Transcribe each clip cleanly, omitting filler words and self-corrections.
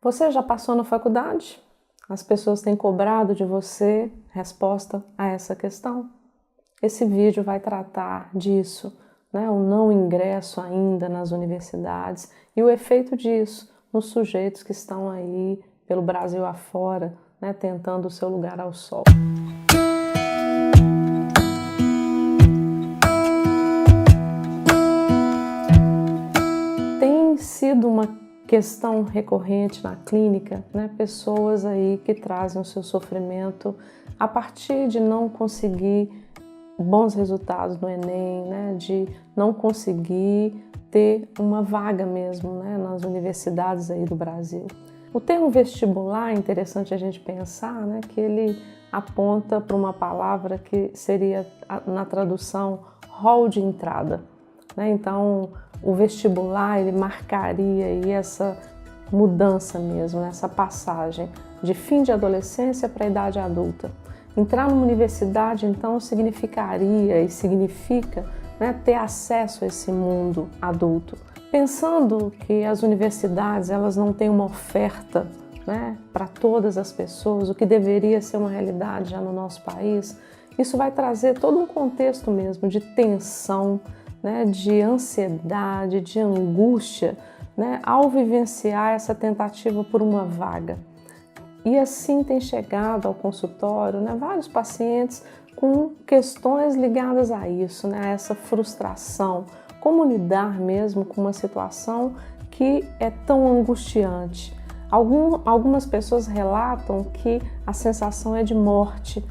Você já passou na faculdade? As pessoas têm cobrado de você resposta a essa questão? Esse vídeo vai tratar disso, né? O não ingresso ainda nas universidades e o efeito disso nos sujeitos que estão aí pelo Brasil afora, né? Tentando o seu lugar ao sol. Tem sido uma questão recorrente na clínica, né? Pessoas aí que trazem o seu sofrimento a partir de não conseguir bons resultados no Enem, né? De não conseguir ter uma vaga mesmo, né? Nas universidades aí do Brasil. O termo vestibular é interessante a gente pensar, né? Que ele aponta para uma palavra que seria, na tradução, hall de entrada, né? Então, o vestibular, ele marcaria aí essa mudança mesmo, essa passagem de fim de adolescência para a idade adulta. Entrar numa universidade, então, significaria e significa, né, ter acesso a esse mundo adulto. Pensando que as universidades elas não têm uma oferta, né, para todas as pessoas, o que deveria ser uma realidade já no nosso país, isso vai trazer todo um contexto mesmo de tensão, né, de ansiedade, de angústia, né, ao vivenciar essa tentativa por uma vaga. E assim tem chegado ao consultório, né, vários pacientes com questões ligadas a isso, né, a essa frustração, como lidar mesmo com uma situação que é tão angustiante. Algumas pessoas relatam que a sensação é de morte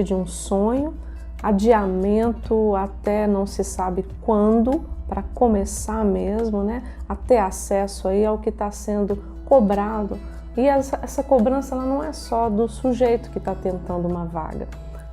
de um sonho, adiamento até não se sabe quando, para começar mesmo, né, a ter acesso aí ao que está sendo cobrado. E essa cobrança ela não é só do sujeito que está tentando uma vaga.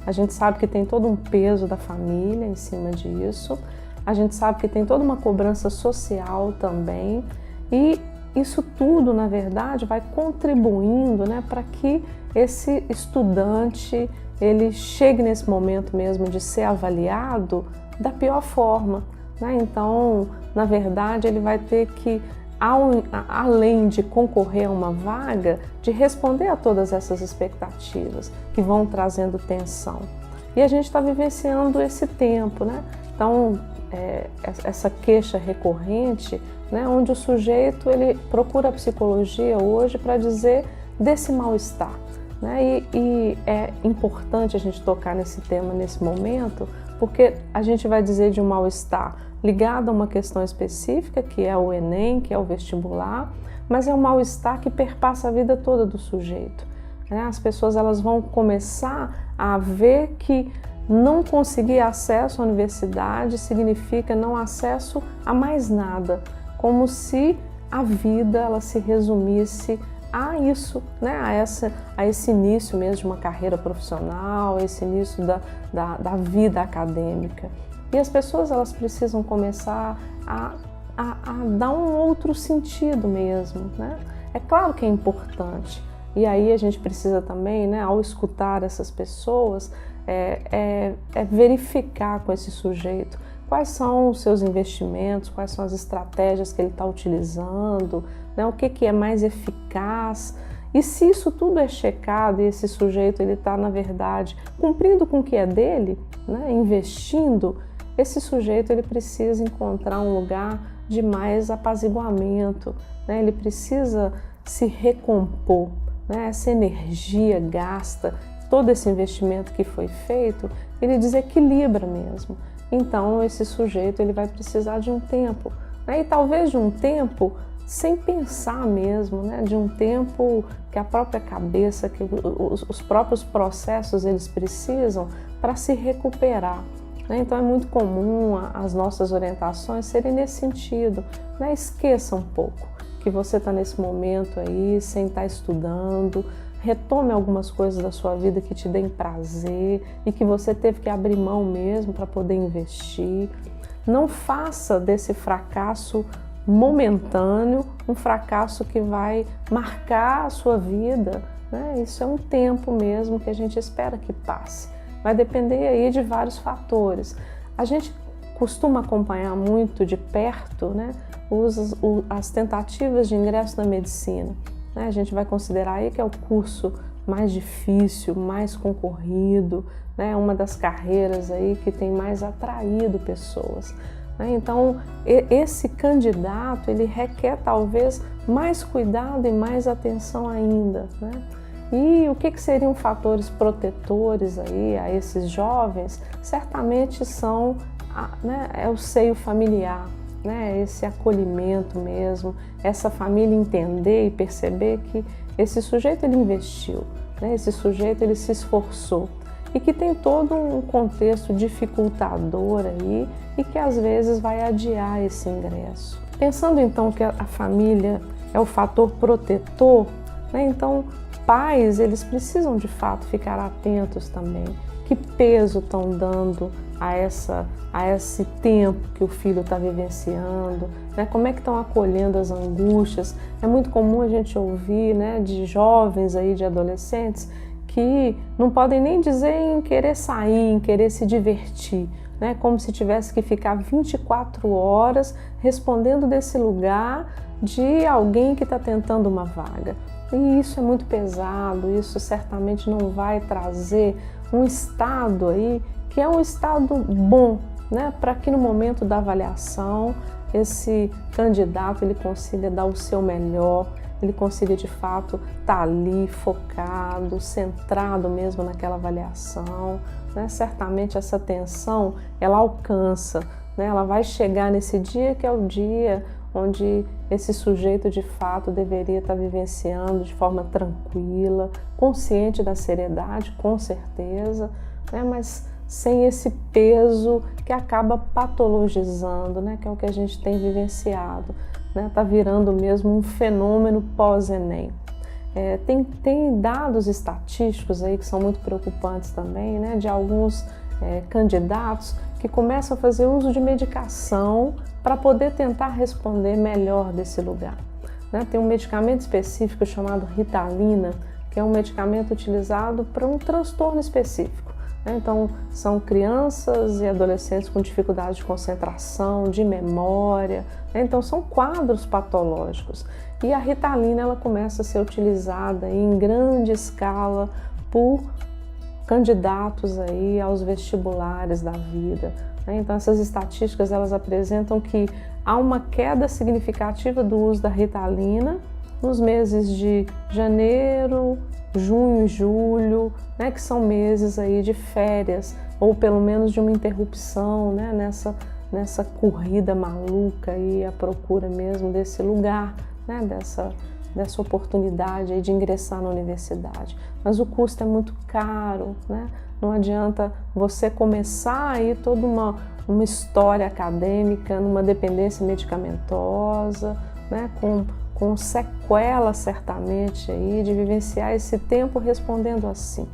A gente sabe que tem todo um peso da família em cima disso, a gente sabe que tem toda uma cobrança social também, e isso tudo, na verdade, vai contribuindo, né, para que esse estudante ele chegue nesse momento mesmo de ser avaliado da pior forma, né? Então, na verdade, ele vai ter que, além de concorrer a uma vaga, de responder a todas essas expectativas que vão trazendo tensão. E a gente está vivenciando esse tempo, né? Então, essa queixa recorrente, né, onde o sujeito ele procura a psicologia hoje para dizer desse mal-estar. Né? E é importante a gente tocar nesse tema nesse momento, porque a gente vai dizer de um mal-estar ligado a uma questão específica, que é o Enem, que é o vestibular, mas é um mal-estar que perpassa a vida toda do sujeito. Né? As pessoas elas vão começar a ver que não conseguir acesso à universidade significa não acesso a mais nada, como se a vida ela se resumisse a isso, né? a esse início mesmo de uma carreira profissional, esse início da vida acadêmica. E as pessoas elas precisam começar a dar um outro sentido mesmo, né? É claro que é importante, e aí a gente precisa também, né, ao escutar essas pessoas, verificar com esse sujeito quais são os seus investimentos, quais são as estratégias que ele está utilizando, né, o que é mais eficaz. E se isso tudo é checado e esse sujeito ele está, na verdade, cumprindo com o que é dele, né, investindo, esse sujeito ele precisa encontrar um lugar de mais apaziguamento, né, ele precisa se recompor, né, essa energia gasta, todo esse investimento que foi feito, ele desequilibra mesmo. Então, esse sujeito ele vai precisar de um tempo, né? E talvez de um tempo sem pensar mesmo, né? De um tempo que a própria cabeça, que os próprios processos eles precisam para se recuperar. Né? Então, é muito comum as nossas orientações serem nesse sentido, né? Esqueça um pouco que você está nesse momento aí, sem estar estudando, retome algumas coisas da sua vida que te deem prazer e que você teve que abrir mão mesmo para poder investir. Não faça desse fracasso momentâneo um fracasso que vai marcar a sua vida, né? Isso é um tempo mesmo que a gente espera que passe. Vai depender aí de vários fatores. A gente costuma acompanhar muito de perto, né, as tentativas de ingresso na medicina. né? A gente vai considerar aí que é o curso mais difícil, mais concorrido, né? Uma das carreiras aí que tem mais atraído pessoas, né? Então, esse candidato, ele requer talvez mais cuidado e mais atenção ainda, né? E o que seriam fatores protetores aí a esses jovens? Certamente são, né, é o seio familiar, né, esse acolhimento mesmo, essa família entender e perceber que esse sujeito ele investiu, né, esse sujeito ele se esforçou e que tem todo um contexto dificultador aí e que às vezes vai adiar esse ingresso. Pensando então que a família é o fator protetor, né, então pais, eles precisam de fato ficar atentos também. Que peso estão dando a esse tempo que o filho está vivenciando, né? Como é que estão acolhendo as angústias? É muito comum a gente ouvir, né, de jovens aí, de adolescentes, que não podem nem dizer em querer sair, em querer se divertir, né? Como se tivesse que ficar 24 horas respondendo desse lugar de alguém que está tentando uma vaga. E isso é muito pesado, isso certamente não vai trazer um estado aí que é um estado bom, né, para que no momento da avaliação esse candidato ele consiga dar o seu melhor, ele consiga de fato estar ali focado, centrado mesmo naquela avaliação, né? Certamente essa atenção ela alcança, né? Ela vai chegar nesse dia que é o dia onde esse sujeito de fato deveria estar vivenciando de forma tranquila, consciente da seriedade, com certeza, né? Mas sem esse peso que acaba patologizando, né? Que é o que a gente tem vivenciado, né? Tá virando mesmo um fenômeno pós-ENEM. Tem dados estatísticos aí que são muito preocupantes também, né? De alguns candidatos que começam a fazer uso de medicação para poder tentar responder melhor desse lugar, né? Tem um medicamento específico chamado Ritalina, que é um medicamento utilizado para um transtorno específico, né? Então, são crianças e adolescentes com dificuldade de concentração, de memória, né? Então, são quadros patológicos. E a Ritalina ela começa a ser utilizada em grande escala por candidatos aí aos vestibulares da vida, né? Então essas estatísticas elas apresentam que há uma queda significativa do uso da Ritalina nos meses de janeiro, junho e julho, né? Que são meses aí de férias ou pelo menos de uma interrupção, né? Nessa corrida maluca aí à procura mesmo desse lugar, né? Dessa oportunidade aí de ingressar na universidade. Mas o custo é muito caro, né? Não adianta você começar aí toda uma história acadêmica numa dependência medicamentosa, né? Com sequela certamente aí de vivenciar esse tempo respondendo assim.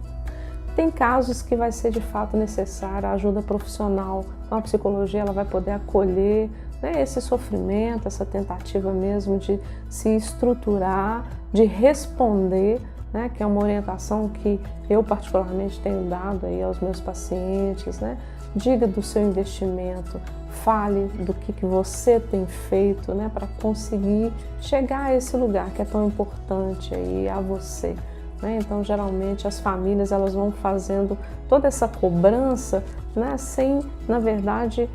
Tem casos que vai ser de fato necessária a ajuda profissional. Então a psicologia ela vai poder acolher, né, esse sofrimento, essa tentativa mesmo de se estruturar, de responder, né, que é uma orientação que eu particularmente tenho dado aí aos meus pacientes, né? Diga do seu investimento, fale do que você tem feito, né, para conseguir chegar a esse lugar que é tão importante aí a você. Então, geralmente, as famílias elas vão fazendo toda essa cobrança, né, sem, na verdade,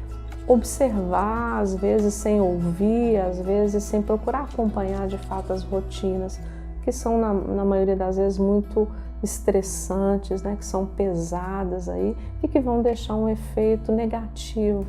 observar, às vezes sem ouvir, às vezes sem procurar acompanhar de fato as rotinas, que são, na maioria das vezes, muito estressantes, né, que são pesadas aí e que vão deixar um efeito negativo.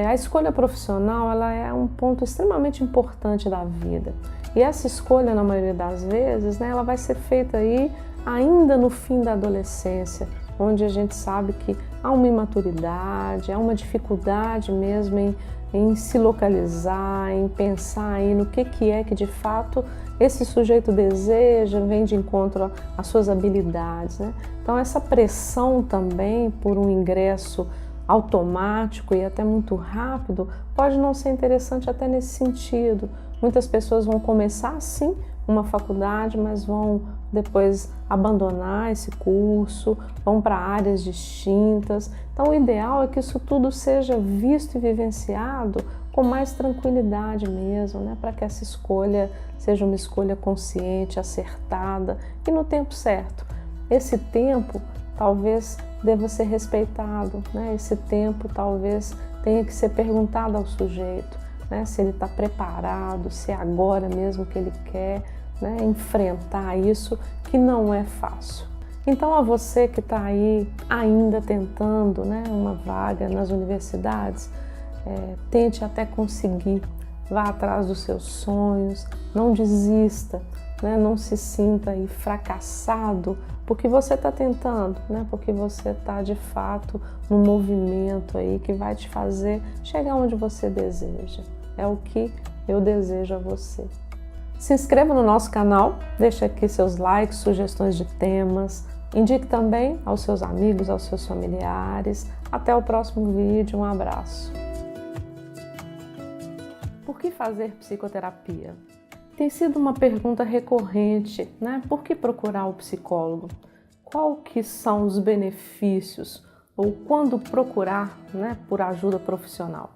A escolha profissional ela é um ponto extremamente importante da vida. E essa escolha, na maioria das vezes, né, ela vai ser feita aí ainda no fim da adolescência, onde a gente sabe que há uma imaturidade, há uma dificuldade mesmo em se localizar, em pensar aí no que é que de fato esse sujeito deseja, vem de encontro às suas habilidades, né? Então essa pressão também por um ingresso automático e até muito rápido pode não ser interessante até nesse sentido. Muitas pessoas vão começar sim uma faculdade, mas vão depois abandonar esse curso, vão para áreas distintas. Então o ideal é que isso tudo seja visto e vivenciado com mais tranquilidade mesmo, né? Para que essa escolha seja uma escolha consciente, acertada e no tempo certo. Esse tempo talvez deva ser respeitado, né? Esse tempo talvez tenha que ser perguntado ao sujeito, né? Se ele está preparado, se é agora mesmo que ele quer, né, enfrentar isso, que não é fácil. Então, a você que está aí ainda tentando, né, uma vaga nas universidades, tente até conseguir, vá atrás dos seus sonhos, não desista, né, não se sinta aí fracassado porque você está tentando, né, porque você está de fato num movimento aí que vai te fazer chegar onde você deseja. É o que eu desejo a você. Se inscreva no nosso canal, deixe aqui seus likes, sugestões de temas, indique também aos seus amigos, aos seus familiares. Até o próximo vídeo, um abraço. Por que fazer psicoterapia? Tem sido uma pergunta recorrente, né? Por que procurar o psicólogo? Qual que são os benefícios ou quando procurar, né, por ajuda profissional?